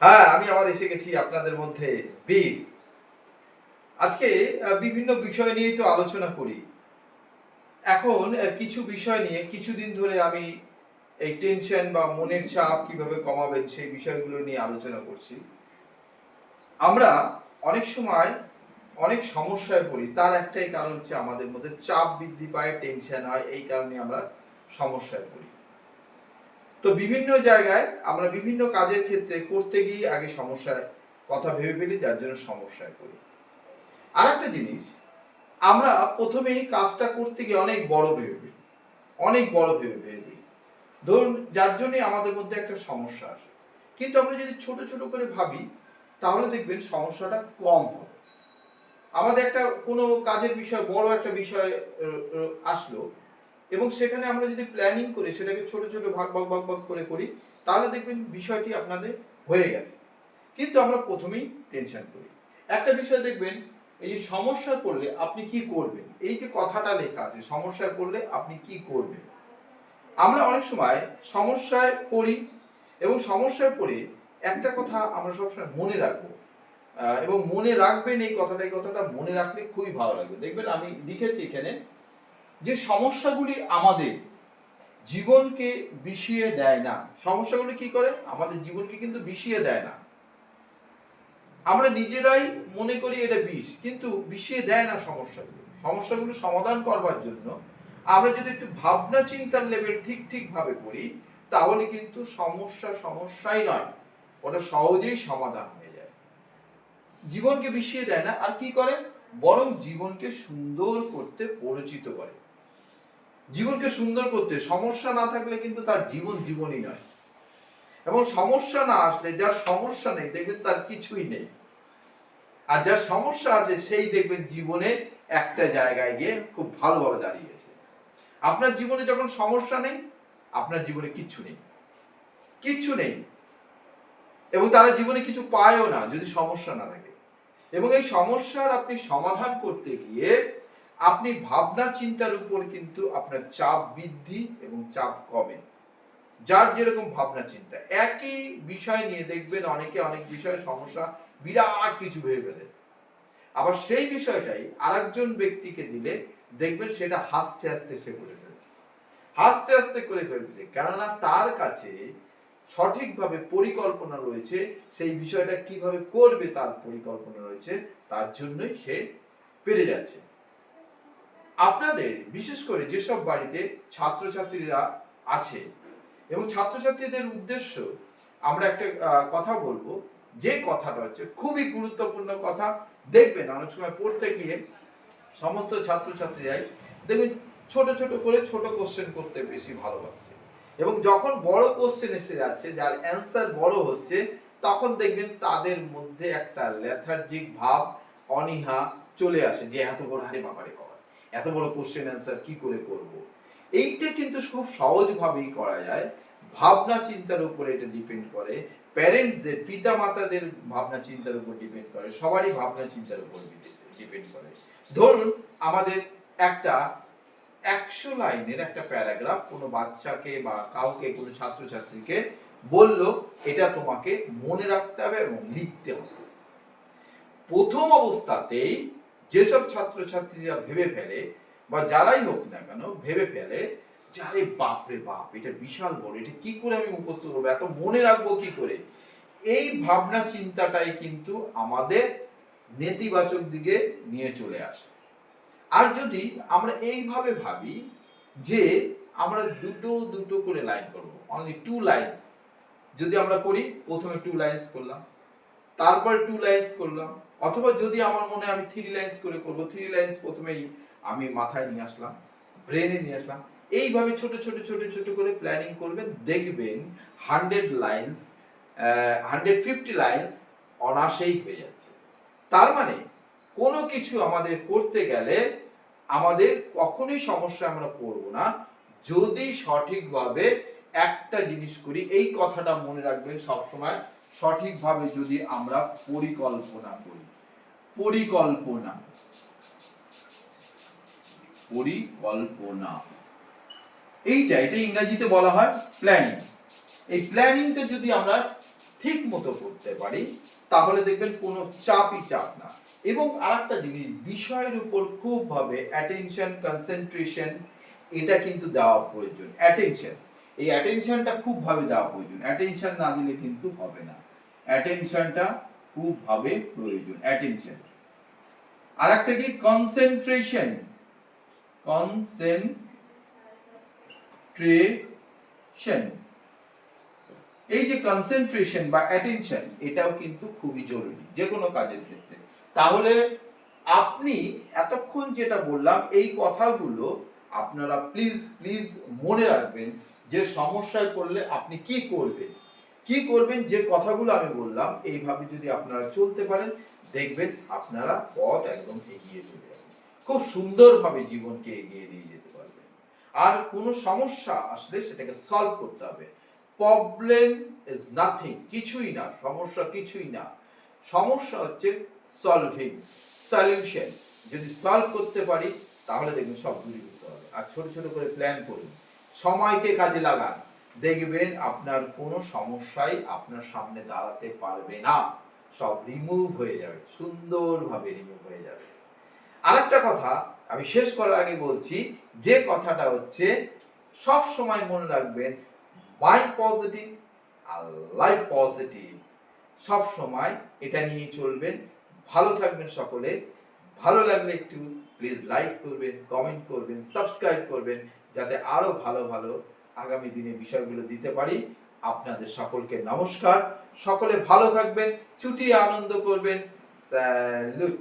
হ্যাঁ, আমি আবার এসে গেছি আপনাদের মধ্যে বীর। আজকে বিভিন্ন বিষয় নিয়ে তো আলোচনা করি। এখন কিছু বিষয় নিয়ে কিছুদিন ধরে আমি এই টেনশন বা মনের চাপ কিভাবে কমাবেন সেই বিষয়গুলো নিয়ে আলোচনা করছি। আমরা অনেক সময় অনেক সমস্যায় পড়ি, তার একটাই কারণ হচ্ছে আমাদের মধ্যে চাপ বৃদ্ধি পায়, টেনশন হয়, এই কারণে আমরা সমস্যায় পড়ি। তো বিভিন্ন জায়গায় আমরা বিভিন্ন কাজের ক্ষেত্রে করতে গিয়ে আগে সমস্যার কথা ভেবে ফেলি, যার জন্য সমস্যায় পড়ি। আর একটা জিনিস, আমরা প্রথমেই কাজটা করতে গিয়ে অনেক বড় ভেবে ফেলি, অনেক বড় ভেবে ফেলি, ধরুন যার জন্য আমাদের মধ্যে একটা সমস্যা আসে। কিন্তু আমরা যদি ছোট ছোট করে ভাবি, তাহলে দেখবেন সমস্যাটা কম হবে। আমাদের একটা কোনো কাজের বিষয়, বড় একটা বিষয় আসলো, এবং সেখানে আমরা যদি প্ল্যানিং করি, সেটাকে ছোট ছোট ভাগ ভাগ ভাগ ভাগ করে করি, তাহলে দেখবেন বিষয়টি আপনাদের হয়ে গেছে। কিন্তু আমরা প্রথমেই টেনশন করি। একটা বিষয় দেখবেন, এই যে সমস্যায় পড়লে আপনি কি করবেন, এই যে কথাটা লেখা আছে, সমস্যায় পড়লে আপনি কি করবেন। আমরা অনেক সময় সমস্যায় পড়ি, এবং সমস্যায় পড়ে একটা কথা আমরা সবসময় মনে রাখবো, এবং মনে রাখবেন এই কথাটা, এই কথাটা মনে রাখলে খুবই ভালো লাগবে। দেখবেন আমি লিখেছি এখানে, যে সমস্যাগুলি আমাদের জীবনকে বিষিয়ে দেয় না। সমস্যাগুলি কি করে? আমাদের জীবনকে কিন্তু বিষিয়ে দেয় না। আমরা নিজেরাই মনে করি এটা বিষ, কিন্তু বিষিয়ে দেয় না সমস্যাগুলো। সমস্যাগুলো সমাধান করবার জন্য আমরা যদি একটু ভাবনা চিন্তার লেভেল ঠিক ঠিক ভাবে করি, তাহলে কিন্তু সমস্যা সমস্যাই নয়, ওটা সহজেই সমাধান হয়ে যায়। জীবনকে বিষিয়ে দেয় না, আর কি করে? বরং জীবনকে সুন্দর করতে পরিচিত করে। জীবনকে সুন্দর করতে, সমস্যা না থাকলে কিন্তু তার জীবন জীবনই নয়। এবং সমস্যা না আসলে, যার সমস্যা নেই, দেখবেন তার কিছুই নেই। আর যার সমস্যা আছে সেই দেখবেন জীবনে একটা জায়গায় গিয়ে খুব ভালোভাবে দাঁড়িয়েছে। আপনার জীবনে যখন সমস্যা নেই, আপনার জীবনে কিচ্ছু নেই, কিচ্ছু নেই। এবং তারা জীবনে কিছু পায়ও না যদি সমস্যা না থাকে। এবং এই সমস্যার আপনি সমাধান করতে গিয়ে আপনি ভাবনা চিন্তার উপর কিন্তু আপনার চাপ বৃদ্ধি এবং চাপ কমে। যার যেরকম ভাবনা চিন্তা, একই বিষয় নিয়ে দেখবেন অনেকে অনেক বিষয়ে সমস্যা, বিরাট কিছু ভেবে ফেলে। আবার সেই বিষয়টাই আরেকজন ব্যক্তিকে দিলে দেখবেন সেটা হাসতে হাসতে সে করে ফেলছে, হাসতে হাসতে করে ফেলছে, কেননা তার কাছে সঠিকভাবে পরিকল্পনা রয়েছে, সেই বিষয়টা কিভাবে করবে তার পরিকল্পনা রয়েছে, তার জন্যই সে পেরে যাচ্ছে। আপনাদের বিশেষ করে যেসব বাড়িতে ছাত্রছাত্রীরা আছে, এবং ছাত্রছাত্রীদের উদ্দেশ্য আমরা একটা কথা বলবো, যে কথাটা হচ্ছে খুবই গুরুত্বপূর্ণ কথা। দেখবেন অনেক সময় পড়তে গিয়ে সমস্ত ছাত্রছাত্রীরাই দেখবেন ছোট ছোট করে ছোট কোশ্চেন করতে বেশি ভালোবাসছে, এবং যখন বড় কোশ্চেন এসে যাচ্ছে, যার অ্যান্সার বড় হচ্ছে, তখন দেখবেন তাদের মধ্যে একটা লেথার্জিক ভাব, অনীহা চলে আসে, যে এত বড়, আরে বাবারে বাবা, এত বড় কোশ্চেন অ্যান্সার কি করে করব। এইটা কিন্তু খুব সহজভাবেই করা যায়। ভাবনা চিন্তার উপরে এটা ডিপেন্ড করে, প্যারেন্টসদের, পিতা মাতাদের ভাবনা চিন্তার উপর ডিপেন্ড করে, সবারই ভাবনা চিন্তার উপর ডিপেন্ড করে। ধরুন আমাদের একটা 100 লাইনের একটা প্যারাগ্রাফ কোনো বাচ্চাকে বা কাউকে, কোনো ছাত্রছাত্রীকে বলল, এটা তোমাকে মনে রাখতে হবে এবং লিখতে হবে। প্রথম অবস্থাতেই যেসব ছাত্রছাত্রীরা ভেবে ফেলে, বা যারাই হোক না কেন ভেবে ফেলে, যে আরে বাপরে বাপ, এটা বিশাল বড়, এটা কি করে আমি মুখস্থ করবো, এত মনে রাখবো কি করে, এই ভাবনা চিন্তাটাই কিন্তু আমাদের নেতিবাচক দিকে নিয়ে চলে আসে। আর যদি আমরা এইভাবে ভাবি যে আমরা দুটো দুটো করে লাইন করব, অনলি 2 লাইনস যদি আমরা করি, প্রথমে 2 লাইনস করলাম, তারপর 2 লাইনস করলাম, অথবা যদি আমার মনে আমি 3 লাইনস করে করব, 3 লাইনস প্রথমেই আমি মাথায় নিয়ে আসলাম, ব্রেনে নিয়ে আসলাম, এইভাবে ছোট ছোট ছোট ছোট করে প্ল্যানিং করবেন, দেখবেন 100 লাইনস, 150 লাইনস অনায়াসেই হয়ে যাচ্ছে। তার মানে কোনো কিছু আমাদের করতে গেলে আমাদের কখনোই সমস্যা আমরা পড়ব না, যদি সঠিকভাবে একটা জিনিস করি। এই কথাটা মনে রাখবেন সবসময়, সঠিকভাবে যদি আমরা পরিকল্পনা করি, পরিকল্পনা, পরিকল্পনা, এটা ইংরেজিতে বলা হয় প্ল্যানিং। এই প্ল্যানিংটা যদি আমরা ঠিক মতো করতে পারি, তাহলে দেখবেন কোনো চাপ না। এবং আরেকটা জিনিস, বিষয়ের উপর খুবভাবে অ্যাটেনশন, কনসেন্ট্রেশন এটা কিন্তু দেওয়া প্রয়োজন। অ্যাটেনশন, এই অ্যাটেনশনটা খুবভাবে দেওয়া প্রয়োজন। অ্যাটেনশন না দিলে কিন্তু হবে না। অ্যাটেনশনটা খুবভাবে প্রয়োজন। অ্যাটেনশন। আর একটা কি, কনসেন্ট্রেশন। কনসেন্ট্রেশন, এই যে কনসেন্ট্রেশন বা অ্যাটেনশন, এটাও কিন্তু খুবই জরুরি যে কোনো কাজের ক্ষেত্রে। তাহলে আপনি এতক্ষণ যেটা বললাম এই কথাগুলো আপনারা প্লিজ প্লিজ মনে রাখবেন, যে সমস্যায় পড়লে আপনি কি করবেন। যে কথাগুলো আমি বললাম এইভাবে যদি আপনারা চলতে পারেন, দেখবেন আপনারা পথ একদম এগিয়ে চলে যাবেন, খুব সুন্দরভাবে জীবনকে এগিয়ে নিয়ে যেতে পারবেন। আর কোনো সমস্যা আসলে সেটাকে সলভ করতে হবে। প্রবলেম ইজ নাথিং, কিছুই না, সমস্যা কিছুই না। সমস্যা হচ্ছে সলভিং, সলিউশন। যদি সলভ করতে পারি তাহলে দেখবেন সব দূরীভূত হবে। আর ছোট ছোট করে প্ল্যান করুন, সময়কে কাজে লাগান, দেখবেন আপনার কোনো সমস্যাই আপনার সামনে দাঁড়াতে পারবে না, সব রিমুভ হয়ে যাবে, সুন্দরভাবে রিমুভ হয়ে যাবে। আরেকটা কথা আমি শেষ করার আগে বলছি, যে কথাটা হচ্ছে সব সময় মনে রাখবেন, মাইন্ড পজিটিভ আর লাইফ পজিটিভ, সব সময় এটা নিয়ে চলবেন। ভালো থাকবেন সকলে। ভালো লাগলে একটু প্লিজ লাইক করবেন, কমেন্ট করবেন, সাবস্ক্রাইব করবেন, যাতে আরো ভালো ভালো আগামী দিনে বিষয়গুলো দিতে পারি। আপনাদের সকলকে নমস্কার। সকলে ভালো থাকবেন, ছুটি আনন্দ করবেন। স্যালুট।